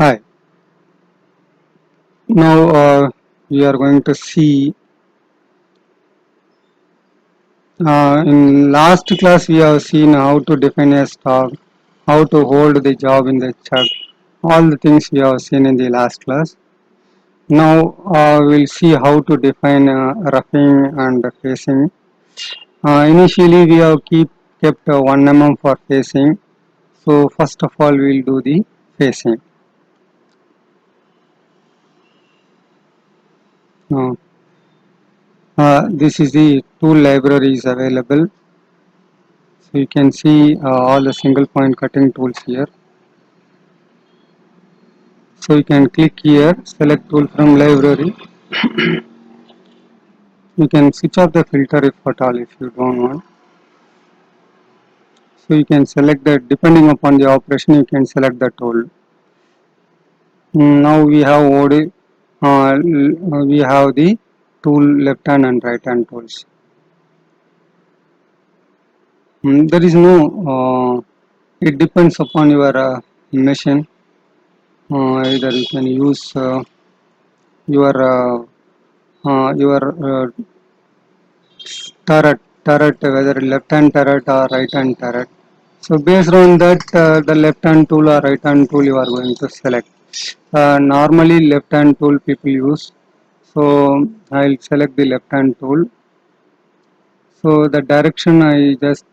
Hi. Now we are going to see. In last class, we have seen how to define a stock, how to hold the job in the chart. All the things we have seen in the last class. Now we'll see how to define roughing and facing. Initially, we have kept 1 mm for facing. So first of all, we'll do the facing. Now, this is the tool libraries available. So you can see all the single point cutting tools here. So you can click here, select tool from library. You can switch off the filter if at all if you don't want. So you can select that depending upon the operation you can select the tool. Now we have we have the tool left hand and right hand tools. There is no it depends upon your machine. Either you can use your turret, whether left hand turret or right hand turret. So based on that, the left hand tool or right hand tool you are going to select. Normally left hand tool people use. So I'll select the left hand tool. So the direction I just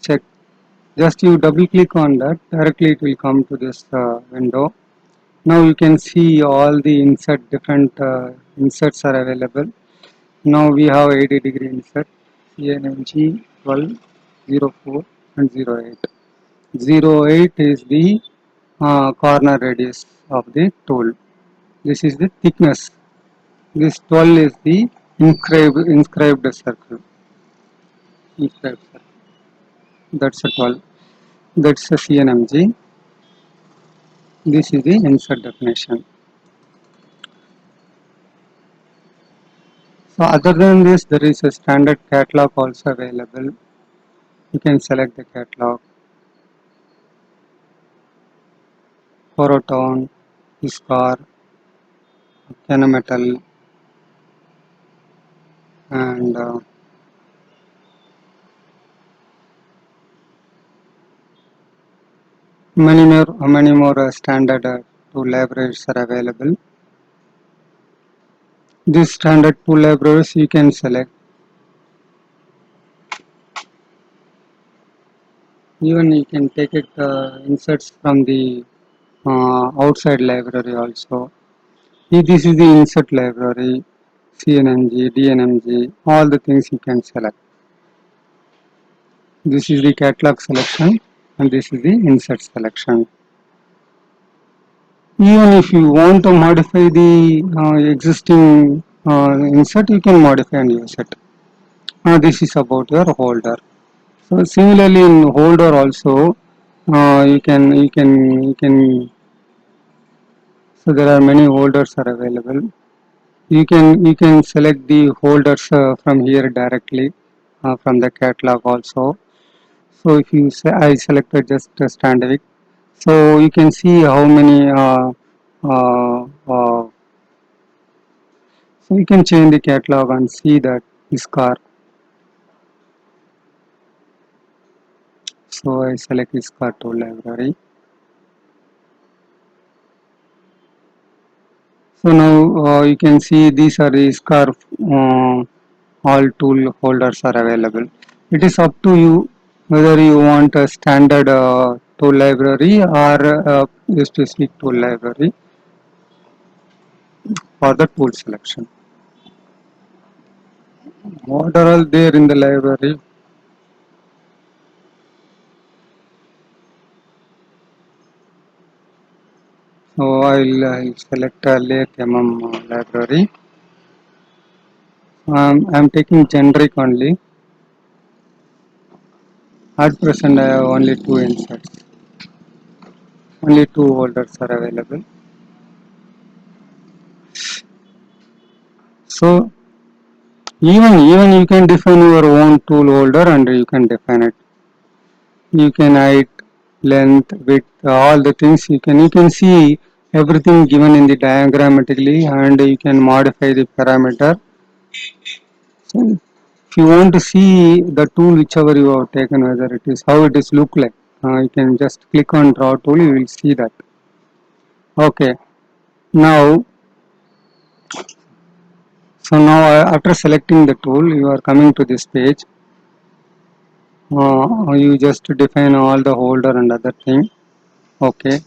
check. Just you double click on that, directly it will come to this window. Now you can see all the different inserts are available. Now we have 80-degree insert, CNMG 12, 04 and 08. 08 is the corner radius of the tool. This is the thickness. This 12 is the inscribed circle. Inscribed circle. That's a 12. That's a CNMG. This is the insert definition. So other than this, there is a standard catalog also available. You can select the catalog. Poroton, Iscar, Kennametal, and many more standard tool libraries are available. These standard tool libraries you can select. Even you can take it inserts from the outside library also. This is the insert library, CNMG, DNMG, all the things you can select. This is the catalog selection and this is the insert selection. Even if you want to modify the existing insert, you can modify and use it. This is about your holder. So similarly in holder also, so there are many holders are available. You can select the holders from here directly from the catalog also. So if you say I selected just Standard, so you can see how many uh, uh, so you can change the catalog and see that this car. So I select this car tool library. So now you can see these are the scarf all tool holders are available. It is up to you whether you want a standard tool library or a specific tool library for the tool selection. What are all there in the library? So I'll select a late library. I'm taking generic only. At present I have only two inserts. Only two holders are available. So even you can define your own tool holder and you can define it. You can hide length, width, all the things you can see everything given in the diagrammatically, and you can modify the parameter. So if you want to see the tool whichever you have taken, whether it is how it is look like, you can just click on draw tool, you will see that. Okay, now after selecting the tool, you are coming to this page. You just define all the holder and other thing. Okay,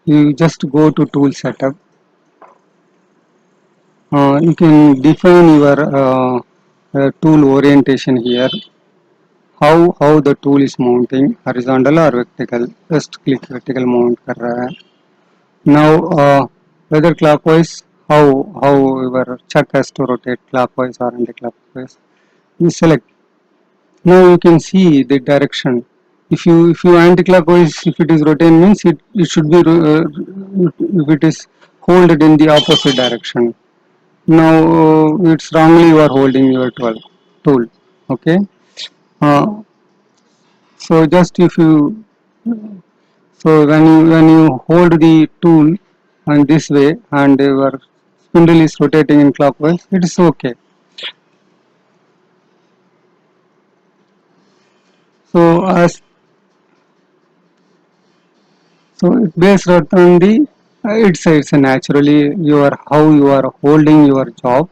you just go to tool setup. You can define your tool orientation here. How the tool is mounting, horizontal or vertical. Just click vertical mount कर रहा है. Now whether clockwise, how your chuck has to rotate clockwise or anti-clockwise. You select. Now you can see the direction. If you anti-clockwise, if it is rotating means it should be if it is holded in the opposite direction. Now it's wrongly you are holding your tool. Okay. Uh, so just if you so when you hold the tool and this way and your spindle is rotating in clockwise, it is okay. So as so based on the it's a naturally your how you are holding your job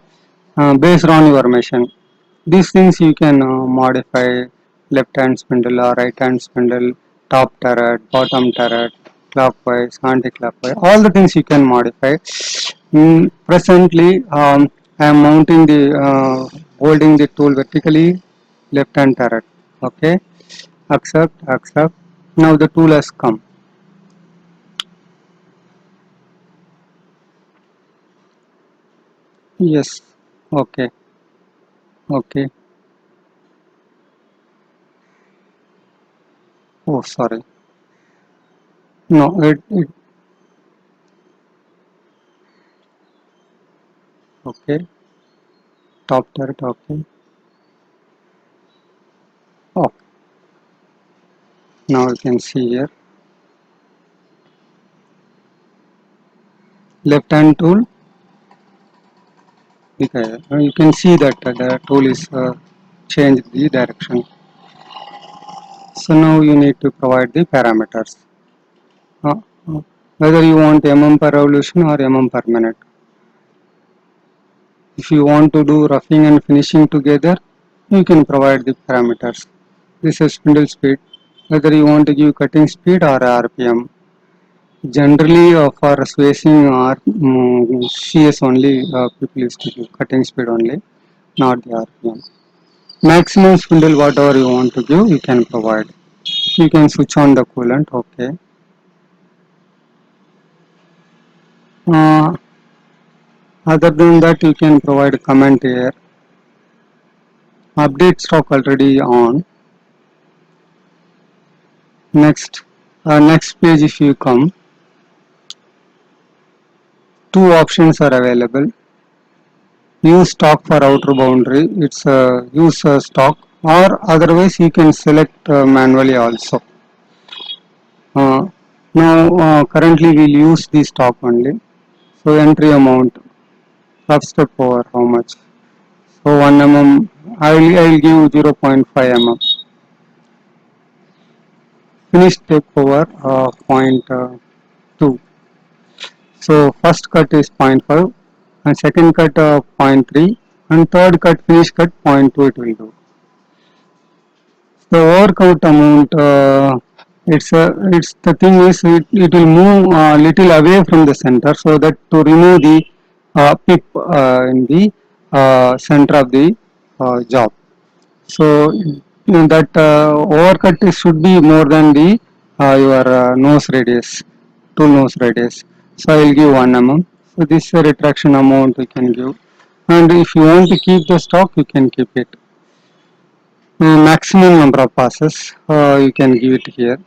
based on your machine. These things you can modify: left hand spindle or right hand spindle, top turret, bottom turret, clockwise, anti-clockwise. All the things you can modify. Presently, I am mounting the holding the tool vertically, left hand turret. Okay, accept, accept. Now the tool has come. Yes. Okay. Okay. Oh, sorry. No, it okay. Top turret. Okay. Oh, now you can see here. Left hand tool, because you can see that the tool is changed the direction. So now you need to provide the parameters. Uh, uh, Whether you want mm per revolution or mm per minute. If you want to do roughing and finishing together, you can provide the parameters. This is spindle speed. Whether you want to give cutting speed or RPM. Generally, for spacing or CS only, people used to give cutting speed only, not the RPM. Maximum spindle, whatever you want to give, you can provide. You can switch on the coolant. Okay. Uh, Other than that, you can provide comment here. Update stock already on. Next page, if you come, two options are available. Use stock for outer boundary. It's use stock, or otherwise you can select manually also. Now currently we'll use the stock only. So entry amount, half step over how much? So 1 mm. I'll give 0.5 mm. Finish step over 0.2. So first cut is 0.5 and second cut 0.3 and third cut finish cut 0.2 it will do. The overcut amount, it's the thing is it will move a little away from the center so that to remove the pip in the center of the job. So that overcut should be more than the your nose radius, tool nose radius. So I will give 1 mm. So this retraction amount we can give, and if you want to keep the stock, you can keep it. Maximum number of passes you can give it here.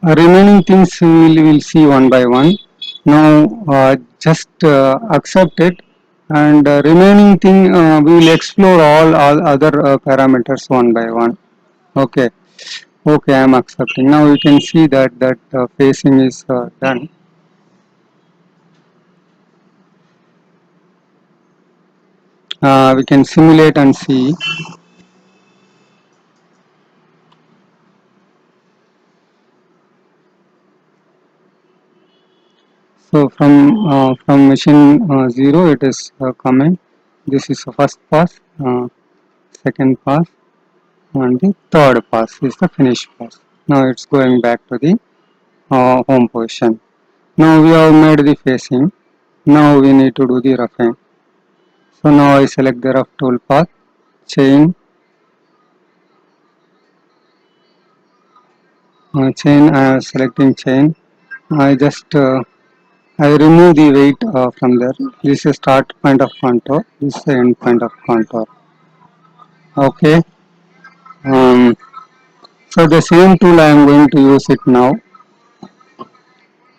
Remaining things we will see one by one. Now just accept it. and remaining thing we will explore all other parameters one by one. Okay. Okay, I am accepting. Now you can see that facing is done. We can simulate and see. So from machine 0 it is coming. This is the first pass, second pass, and the third pass is the finish pass. Now it's going back to the home position. Now we have made the facing. Now we need to do the roughing. So now I select the rough tool path, chain, selecting chain. I just I remove the weight from there. This is start point of contour. This is the end point of contour. Okay. Um, so the same tool I am going to use it now.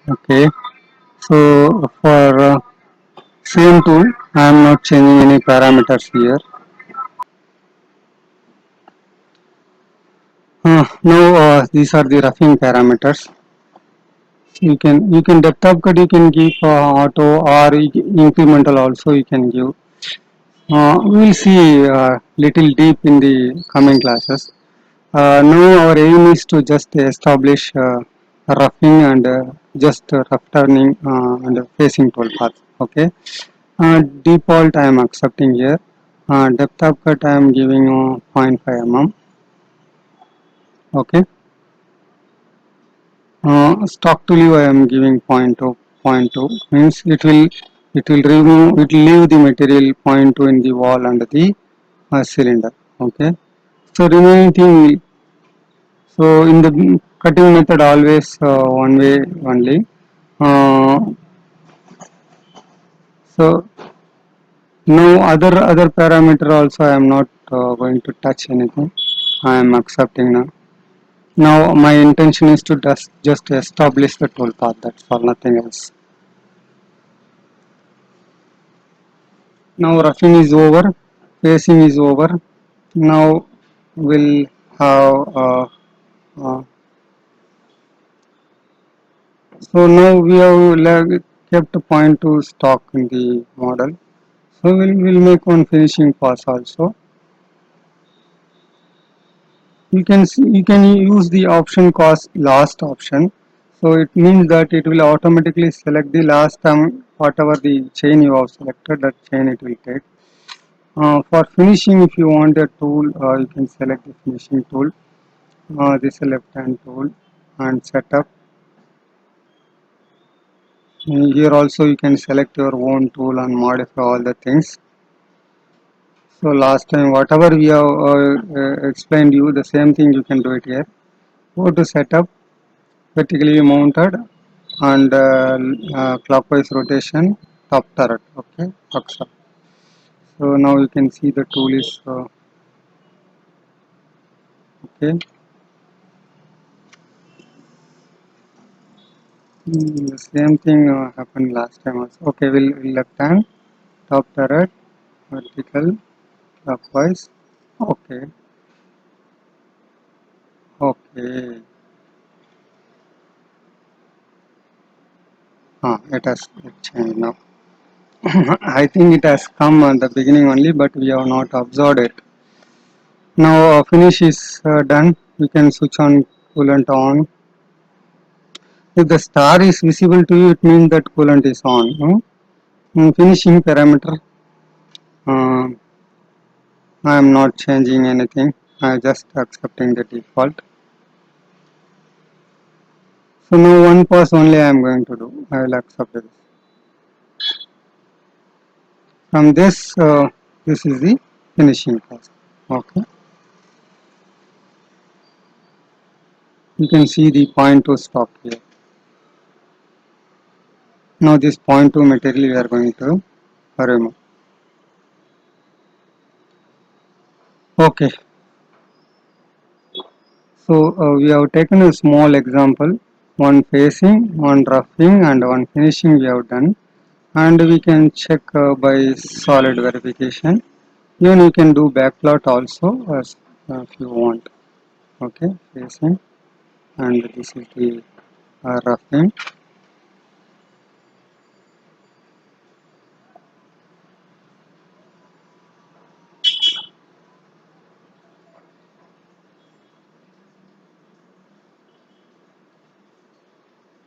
Okay. So for same tool, I am not changing any parameters here. Now these are the roughing parameters. You can depth of cut you can give auto or incremental also you can give. We will see little deep in the coming classes. Now our aim is to just establish roughing and just rough turning and facing toolpath. Okay. Default I am accepting here. Depth of cut I am giving 0.5 mm. Okay. Stock to leave I am giving 0.2. 0.2 means it will remove it will leave the material 0.2 in the wall and the cylinder. Okay. So remaining thing so in the cutting method always one way only. Uh, so now other parameter also I am not going to touch anything. I am accepting now. Now my intention is to just establish the tool path. That's all, nothing else. Now roughing is over, facing is over. Now we'll have uh, so now we have kept point to stock in the model. So we'll make one finishing pass also. You can use the option cost last option. So it means that it will automatically select the last time whatever the chain you have selected, that chain it will take. For finishing, if you want a tool, you can select the finishing tool. This is a left hand tool and setup. Here also you can select your own tool and modify all the things. So last time whatever we have explained you, the same thing you can do it here. Go to setup, vertically mounted and clockwise rotation, top turret. Okay, accept. So now you can see the tool is okay. The same thing happened last time also. Okay, we'll left hand, top turret, vertical, clockwise. Okay, okay. It has changed now. I think it has come at the beginning only, but we have not observed it. Now finish is done. We can switch on coolant on. If the star is visible to you, it means that coolant is on. No? Finishing parameter. Uh, I am not changing anything. I just accepting the default. So now one pass only I am going to do. I will accept this. From this is the finishing pass. Okay. You can see the point to stop here. Now this point to material we are going to remove. Okay. So we have taken a small example. One facing, one roughing and one finishing we have done. and we can check by solid verification. Even you can do backplot also if you want. Okay, facing, and this is the roughing.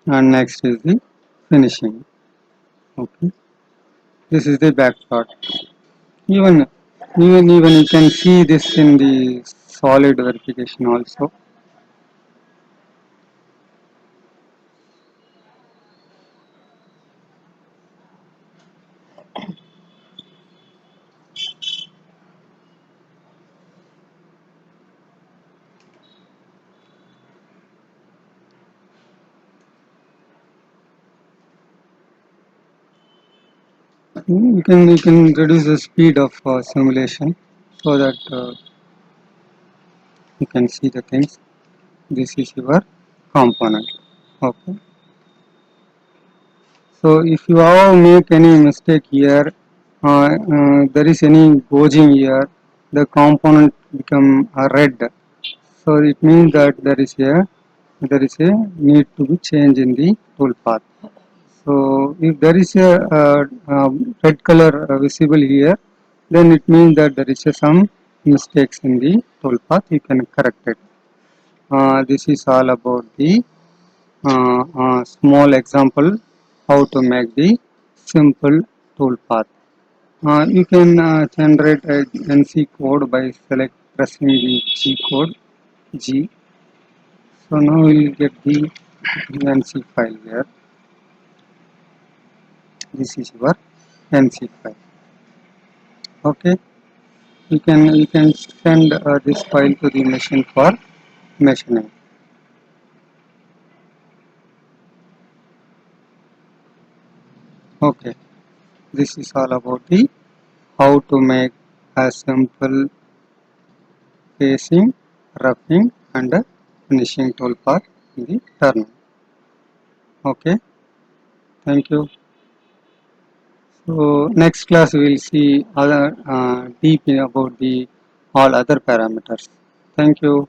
And next is the finishing. Okay, this is the backplot. Even even you can see this in the solid verification also. You can reduce the speed of simulation so that you can see the things. This is your component. Okay. So if you have make any mistake here, there is any gouging here, the component become red. So it means that there is a need to be change in the tool path. So if there is a red color visible here, then it means that there is some mistakes in the tool path. You can correct it. This is all about the small example how to make the simple tool path. You can generate a NC code by pressing the G code G. So now we will get the NC file here. This is your NC file. Okay, you can send this file to the machine for machining. Okay, this is all about the how to make a simple facing, roughing, and finishing tool path in the turn. Okay, thank you. So next class we will see other deep in about the all other parameters. Thank you.